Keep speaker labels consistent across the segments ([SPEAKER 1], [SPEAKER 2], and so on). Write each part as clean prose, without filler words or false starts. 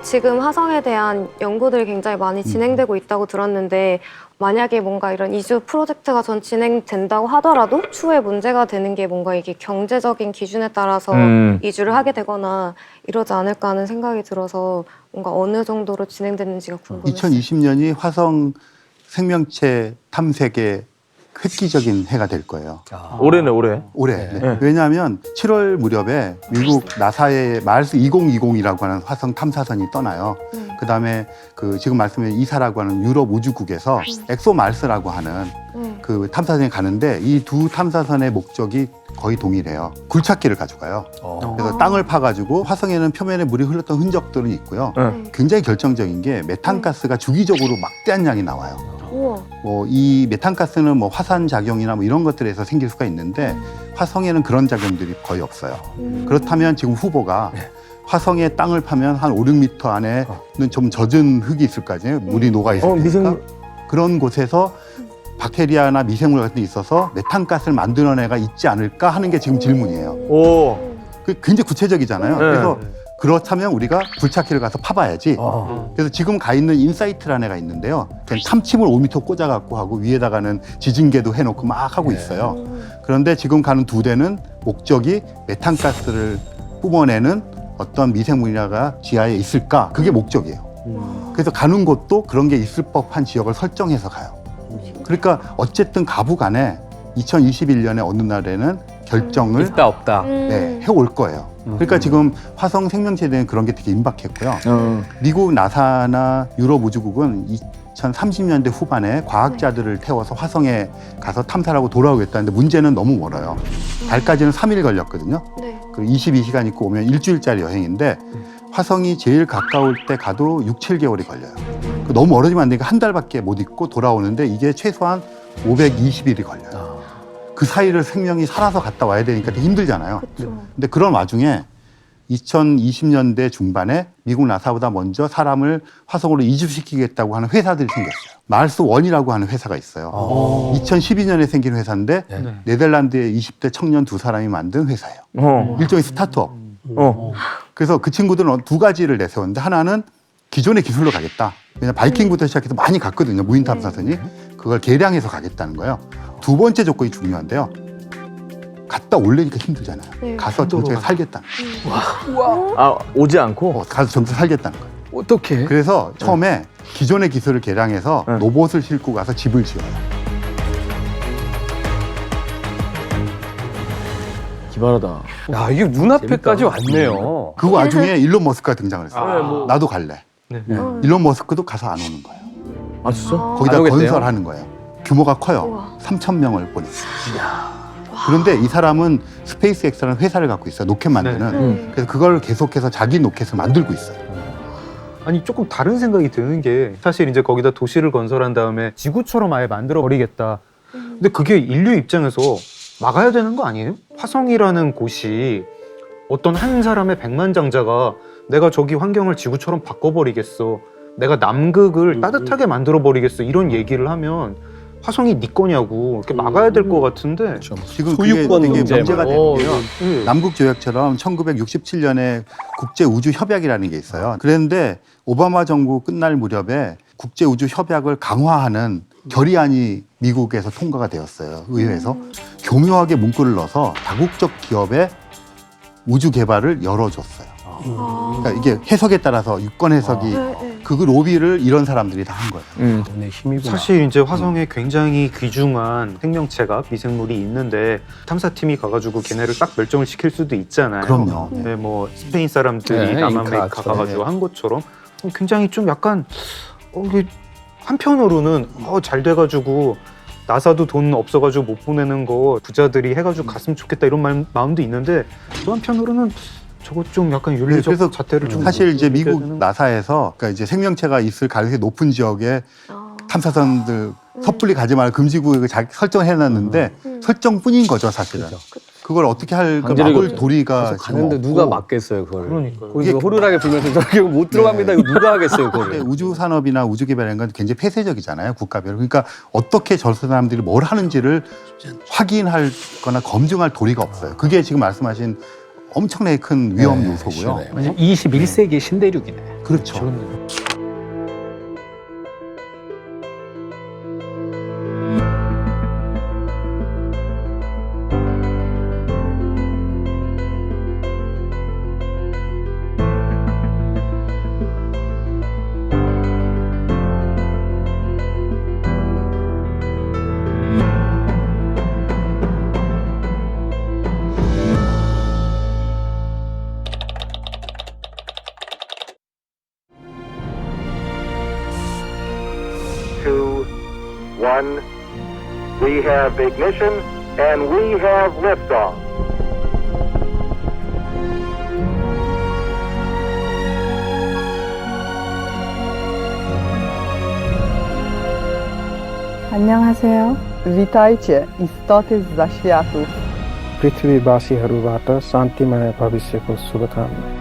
[SPEAKER 1] 지금 화성에 대한 연구들이 굉장히 많이 진행되고 있다고 들었는데 만약에 뭔가 이런 이주 프로젝트가 전 진행된다고 하더라도 추후에 문제가 되는 게 뭔가 이게 경제적인 기준에 따라서 이주를 하게 되거나 이러지 않을까 하는 생각이 들어서 뭔가 어느 정도로 진행되는지가 궁금했어요.
[SPEAKER 2] 2020년이 화성 생명체 탐색의 획기적인 해가 될 거예요.
[SPEAKER 3] 올해네, 올해.
[SPEAKER 2] 올해.
[SPEAKER 3] 네.
[SPEAKER 2] 네. 왜냐하면 7월 무렵에 미국 나사의 마르스 2020이라고 하는 화성 탐사선이 떠나요. 그다음에 그 지금 말씀해 이사라고 하는 유럽 우주국에서 엑소 마르스라고 하는 그 탐사선이 가는데 이 두 탐사선의 목적이 거의 동일해요. 굴착기를 가져가요. 그래서 땅을 파가지고 화성에는 표면에 물이 흘렀던 흔적들은 있고요. 굉장히 결정적인 게 메탄가스가 주기적으로 막대한 양이 나와요.
[SPEAKER 1] 우와.
[SPEAKER 2] 뭐 이 메탄가스는 뭐 화산 작용이나 뭐 이런 것들에서 생길 수가 있는데 화성에는 그런 작용들이 거의 없어요. 그렇다면 지금 후보가 화성의 땅을 파면 한 5, 6m 안에는 좀 젖은 흙이 있을 거 아니에요. 물이 녹아 있을 테니까.
[SPEAKER 3] 미생물.
[SPEAKER 2] 그런 곳에서 박테리아나 미생물 같은 데 있어서 메탄가스를 만드는 애가 있지 않을까 하는 게 지금 질문이에요.
[SPEAKER 3] 오.
[SPEAKER 2] 그 굉장히 구체적이잖아요.
[SPEAKER 3] 네.
[SPEAKER 2] 그래서 그렇다면 우리가 굴착기를 가서 파봐야지. 그래서 지금 가 있는 인사이트라는 애가 있는데요. 그냥 탐침을 5m 꽂아갖고 하고 위에다가는 지진계도 해놓고 막 하고 있어요. 그런데 지금 가는 두 대는 목적이 메탄가스를 뿜어내는 어떤 미생물이나가 지하에 있을까? 그게 목적이에요. 그래서 가는 곳도 그런 게 있을 법한 지역을 설정해서 가요. 그러니까 어쨌든 가부 간에 2021년에 어느 날에는 결정을
[SPEAKER 4] 있다 없다.
[SPEAKER 2] 네, 해올 거예요. 그러니까 지금 화성 생명체에 대한 그런 게 되게 임박했고요. 미국 나사나 유럽 우주국은 2030년대 후반에 과학자들을 태워서 화성에 가서 탐사를 하고 돌아오겠다는데 문제는 너무 멀어요. 달까지는 3일 걸렸거든요.
[SPEAKER 1] 네.
[SPEAKER 2] 그리고 22시간 있고 오면 일주일짜리 여행인데 화성이 제일 가까울 때 가도 6, 7개월이 걸려요. 너무 멀어지면 안 되니까 한 달밖에 못 있고 돌아오는데 이게 최소한 520일이 걸려요. 그 사이를 생명이 살아서 갔다 와야 되니까 되게 힘들잖아요. 근데 그런 와중에 2020년대 중반에 미국 나사보다 먼저 사람을 화성으로 이주시키겠다고 하는 회사들이 생겼어요. 마르스 원이라고 하는 회사가 있어요. 2012년에 생긴 회사인데 네덜란드의 20대 청년 두 사람이 만든 회사예요. 일종의 스타트업. 그래서 그 친구들은 두 가지를 내세웠는데 하나는 기존의 기술로 가겠다. 왜냐면 바이킹부터 시작해서 많이 갔거든요. 무인 탐사선이. 그걸 개량해서 가겠다는 거예요. 두 번째 조건이 중요한데요. 갔다 올래니까 힘들잖아요.
[SPEAKER 1] 네.
[SPEAKER 2] 가서 정착에 살겠다.
[SPEAKER 3] 아, 오지 않고?
[SPEAKER 2] 가서 정착 살겠다는 거예요.
[SPEAKER 4] 어떻게?
[SPEAKER 2] 그래서 처음에 기존의 기술을 개량해서 로봇을 싣고 가서 집을 지어요.
[SPEAKER 3] 기발하다.
[SPEAKER 4] 야, 이게 눈앞에까지 왔네요.
[SPEAKER 2] 그 와중에 일론 머스크가 등장을 했어요. 나도 갈래. 일론 머스크도 가서 안 오는 거예요.
[SPEAKER 3] 아, 진짜?
[SPEAKER 2] 거기다
[SPEAKER 4] 안 오겠대요?
[SPEAKER 2] 건설하는 거예요. 규모가 커요.
[SPEAKER 1] 우와.
[SPEAKER 2] 3,000명을 보냈어요. 그런데 이 사람은 스페이스 X라는 회사를 갖고 있어요. 로켓 만드는. 그래서 그걸 계속해서 자기 로켓을 만들고 있어요.
[SPEAKER 5] 아니 조금 다른 생각이 드는 게 사실 이제 거기다 도시를 건설한 다음에 지구처럼 아예 만들어 버리겠다. 근데 그게 인류 입장에서 막아야 되는 거 아니에요? 화성이라는 곳이 어떤 한 사람의 백만장자가 내가 저기 환경을 지구처럼 바꿔버리겠어. 내가 남극을 따뜻하게 만들어 버리겠어. 이런 얘기를 하면 화성이 네 거냐고 이렇게 막아야 될 것 같은데.
[SPEAKER 2] 지금 그게
[SPEAKER 4] 소유권
[SPEAKER 2] 되게
[SPEAKER 4] 문제
[SPEAKER 2] 문제가
[SPEAKER 4] 뭐.
[SPEAKER 2] 되는 게요.
[SPEAKER 5] 네.
[SPEAKER 2] 남북조약처럼 1967년에 국제우주협약이라는 게 있어요. 그런데 오바마 정부 끝날 무렵에 국제우주협약을 강화하는 결의안이 미국에서 통과가 되었어요. 의회에서. 교묘하게 문구를 넣어서 다국적 기업의 우주 개발을 열어줬어요. 그러니까 이게 해석에 따라서 유권 해석이 그 로비를 이런 사람들이 다 한 거예요.
[SPEAKER 4] 내 힘이구나.
[SPEAKER 5] 사실 이제 화성에 굉장히 귀중한 생명체가 미생물이 있는데 탐사팀이 가가지고 걔네를 딱 멸종을 시킬 수도 있잖아요.
[SPEAKER 2] 그럼요.
[SPEAKER 5] 네, 뭐 스페인 사람들이
[SPEAKER 4] 네,
[SPEAKER 5] 남아메리카
[SPEAKER 4] 잉카,
[SPEAKER 5] 가가지고 한 것처럼 굉장히 좀 약간 이게 한편으로는 잘 돼가지고 나사도 돈 없어가지고 못 보내는 거 부자들이 해가지고 갔으면 좋겠다 이런 마음도 있는데 또 한편으로는 저거 좀 약간 윤리적
[SPEAKER 2] 그래서
[SPEAKER 5] 잣대를 좀
[SPEAKER 2] 사실 이제
[SPEAKER 5] 느껴야
[SPEAKER 2] 미국
[SPEAKER 5] 되는
[SPEAKER 2] 나사에서 그러니까 이제 생명체가 있을 가능성이 높은 지역에 탐사선들 섣불리 가지 말고 금지구역을 설정을 해놨는데 설정뿐인 거죠 사실은. 그걸 어떻게 할까 막을 도리가 지금
[SPEAKER 4] 가는데 누가
[SPEAKER 2] 없고.
[SPEAKER 4] 막겠어요, 그걸.
[SPEAKER 5] 그러니까요.
[SPEAKER 4] 거기서 호루라기 불면서 저기 못 들어갑니다. 이거 누가 하겠어요, 그걸.
[SPEAKER 2] 우주 산업이나 우주 개발이라는 건 굉장히 폐쇄적이잖아요, 국가별로. 그러니까 어떻게 저 사람들이 뭘 하는지를 확인할 거나 검증할 도리가 없어요. 그게 지금 말씀하신 엄청나게 큰 위험
[SPEAKER 3] 네,
[SPEAKER 2] 요소고요.
[SPEAKER 3] 시원해요.
[SPEAKER 6] 21세기 신대륙이네.
[SPEAKER 2] 그렇죠.
[SPEAKER 7] Two, one. We have ignition and we have liftoff.
[SPEAKER 8] 안녕하세요. Witajcie, istoty z zaświatów.
[SPEAKER 9] पृथ्वीवासी हरूबाट शान्तिमय भविष्यको शुभकामना।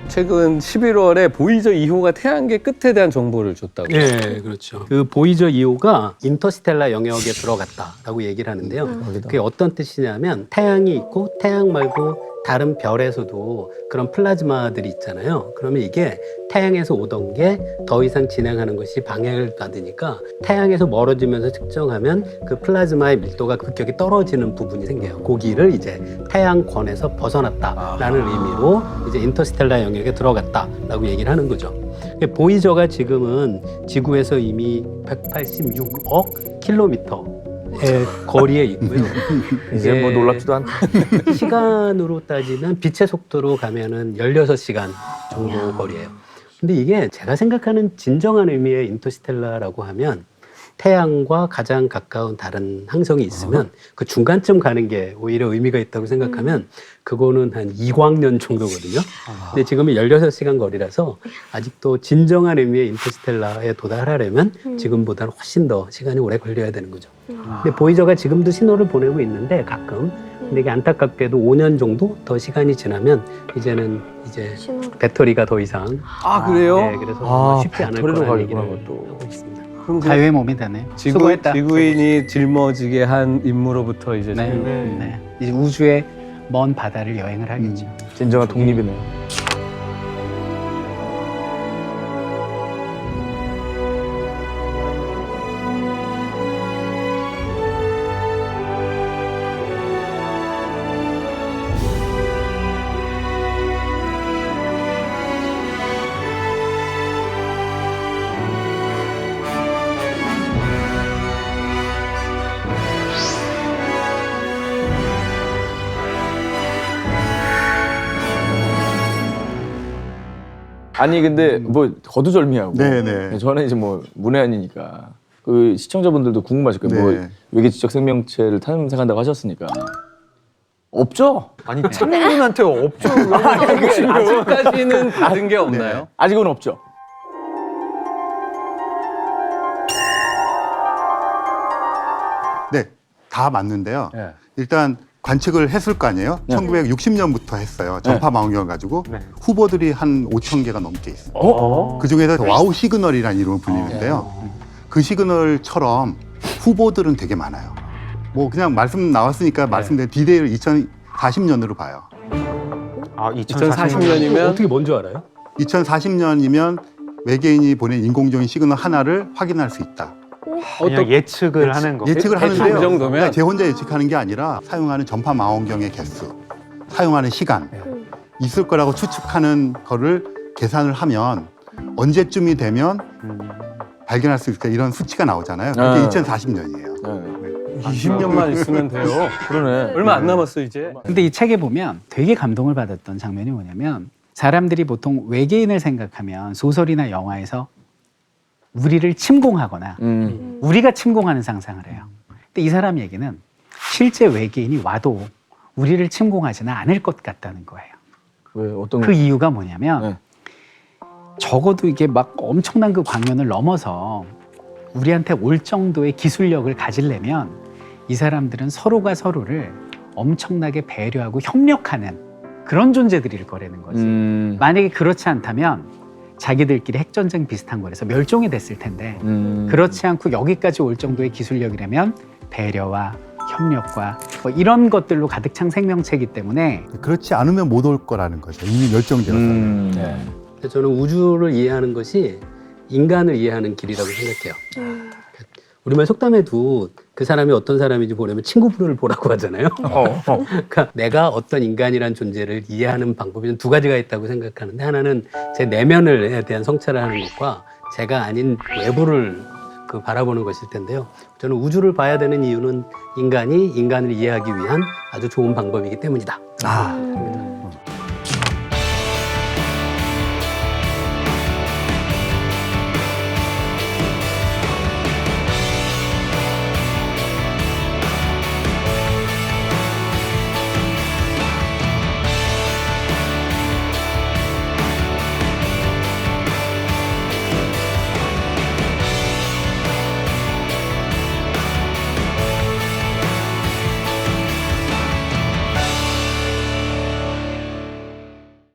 [SPEAKER 4] 최근 11월에 보이저 2호가 태양계 끝에 대한 정보를 줬다고.
[SPEAKER 6] 네, 그렇죠. 그 보이저 2호가 인터스텔라 영역에 들어갔다라고 얘기를 하는데요. 그게 어떤 뜻이냐면 태양이 있고 태양 말고 다른 별에서도 그런 플라즈마들이 있잖아요. 그러면 이게 태양에서 오던 게 더 이상 진행하는 것이 방해를 받으니까 태양에서 멀어지면서 측정하면 그 플라즈마의 밀도가 급격히 떨어지는 부분이 생겨요. 거기를 이제 태양권에서 벗어났다라는 의미로 이제 인터스텔라 영역에 들어갔다라고 얘기를 하는 거죠. 보이저가 지금은 지구에서 이미 186억 킬로미터의 거리에 있고요.
[SPEAKER 3] 이제 뭐 놀랍지도 않다.
[SPEAKER 6] 시간으로 따지면 빛의 속도로 가면은 16시간 정도 거리예요. 근데 이게 제가 생각하는 진정한 의미의 인터스텔라라고 하면 태양과 가장 가까운 다른 항성이 있으면 그 중간쯤 가는 게 오히려 의미가 있다고 생각하면 그거는 한 2광년 정도거든요. 근데 지금은 16시간 거리라서 아직도 진정한 의미의 인터스텔라에 도달하려면 지금보다는 훨씬 더 시간이 오래 걸려야 되는 거죠. 근데 보이저가 지금도 신호를 보내고 있는데 가끔 근데 이게 안타깝게도 5년 정도 더 시간이 지나면 이제는 이제
[SPEAKER 1] 신호를.
[SPEAKER 6] 배터리가 더 이상
[SPEAKER 4] 아, 그래요?
[SPEAKER 6] 네, 그래서 쉽지 않을
[SPEAKER 3] 배터리로
[SPEAKER 6] 거라는 얘기를
[SPEAKER 3] 가겠구나, 그것도.
[SPEAKER 6] 하고 있습니다.
[SPEAKER 4] 그럼 그
[SPEAKER 6] 자유의 몸이 되네. 수고했다.
[SPEAKER 4] 지구인이 짊어지게 한 임무로부터 이제
[SPEAKER 6] 네,
[SPEAKER 4] 자유.
[SPEAKER 6] 네. 이제 우주의 먼 바다를 여행을 하겠죠.
[SPEAKER 3] 진정한 독립이네요. 아니 근데 뭐 거두절미하고
[SPEAKER 2] 네네.
[SPEAKER 3] 저는 이제 뭐 문외한이니까 그 시청자분들도 궁금하실 거예요.
[SPEAKER 2] 네.
[SPEAKER 3] 뭐 외계지적 생명체를 탐색한다고 하셨으니까 없죠?
[SPEAKER 5] 아니 참님한테 없죠.
[SPEAKER 4] 아직까지는 받은 게 없나요?
[SPEAKER 3] 아직은 없죠.
[SPEAKER 2] 네, 다 맞는데요.
[SPEAKER 4] 네.
[SPEAKER 2] 일단 관측을 했을 거 아니에요?
[SPEAKER 3] 네.
[SPEAKER 2] 1960년부터 했어요. 전파 망원경 가지고
[SPEAKER 5] 네.
[SPEAKER 2] 후보들이 한 5,000개가 넘게 있어요.
[SPEAKER 3] 어?
[SPEAKER 2] 그 중에서 와우 시그널이라는 이름을 불리는데요. 그 시그널처럼 후보들은 되게 많아요. 뭐 그냥 말씀 나왔으니까 말씀드린 디데이를 2040년으로 봐요.
[SPEAKER 5] 아,
[SPEAKER 4] 2040년이면
[SPEAKER 6] 어떻게 뭔지 알아요?
[SPEAKER 2] 2040년이면 외계인이 보낸 인공적인 시그널 하나를 확인할 수 있다.
[SPEAKER 5] 그냥 예측을 하는 거.
[SPEAKER 2] 예측을
[SPEAKER 4] 대충
[SPEAKER 2] 하는데요.
[SPEAKER 4] 그 정도면?
[SPEAKER 2] 그러니까 제 혼자 예측하는 게 아니라 사용하는 전파 망원경의 개수, 사용하는 시간, 있을 거라고 추측하는 거를 계산을 하면 언제쯤이 되면 발견할 수 있을까 이런 수치가 나오잖아요. 그게
[SPEAKER 3] 네.
[SPEAKER 2] 2040년이에요.
[SPEAKER 3] 네.
[SPEAKER 4] 20년만 있으면 돼요.
[SPEAKER 3] 그러네.
[SPEAKER 4] 얼마 안 남았어 이제.
[SPEAKER 6] 근데 이 책에 보면 되게 감동을 받았던 장면이 뭐냐면 사람들이 보통 외계인을 생각하면 소설이나 영화에서 우리를 침공하거나 우리가 침공하는 상상을 해요. 근데 이 사람 얘기는 실제 외계인이 와도 우리를 침공하지는 않을 것 같다는 거예요.
[SPEAKER 3] 왜 어떤
[SPEAKER 6] 그 이유가 뭐냐면
[SPEAKER 3] 네.
[SPEAKER 6] 적어도 이게 막 엄청난 그 광년을 넘어서 우리한테 올 정도의 기술력을 가지려면 이 사람들은 서로가 서로를 엄청나게 배려하고 협력하는 그런 존재들일 거라는 거지. 만약에 그렇지 않다면 자기들끼리 핵전쟁 비슷한 거라서 멸종이 됐을 텐데 그렇지 않고 여기까지 올 정도의 기술력이라면 배려와
[SPEAKER 10] 협력과 뭐 이런 것들로 가득 찬 생명체이기 때문에
[SPEAKER 2] 그렇지 않으면 못 올 거라는 거죠. 이미 멸종되어서.
[SPEAKER 3] 네.
[SPEAKER 6] 그래서 저는 우주를 이해하는 것이 인간을 이해하는 길이라고 생각해요. 우리말 속담에도 그 사람이 어떤 사람인지 보려면 친구분을 보라고 하잖아요. 그러니까 내가 어떤 인간이란 존재를 이해하는 방법이 두 가지가 있다고 생각하는데, 하나는 제 내면에 대한 성찰을 하는 것과 제가 아닌 외부를 바라보는 것일 텐데요. 저는 우주를 봐야 되는 이유는 인간이 인간을 이해하기 위한 아주 좋은 방법이기 때문이다.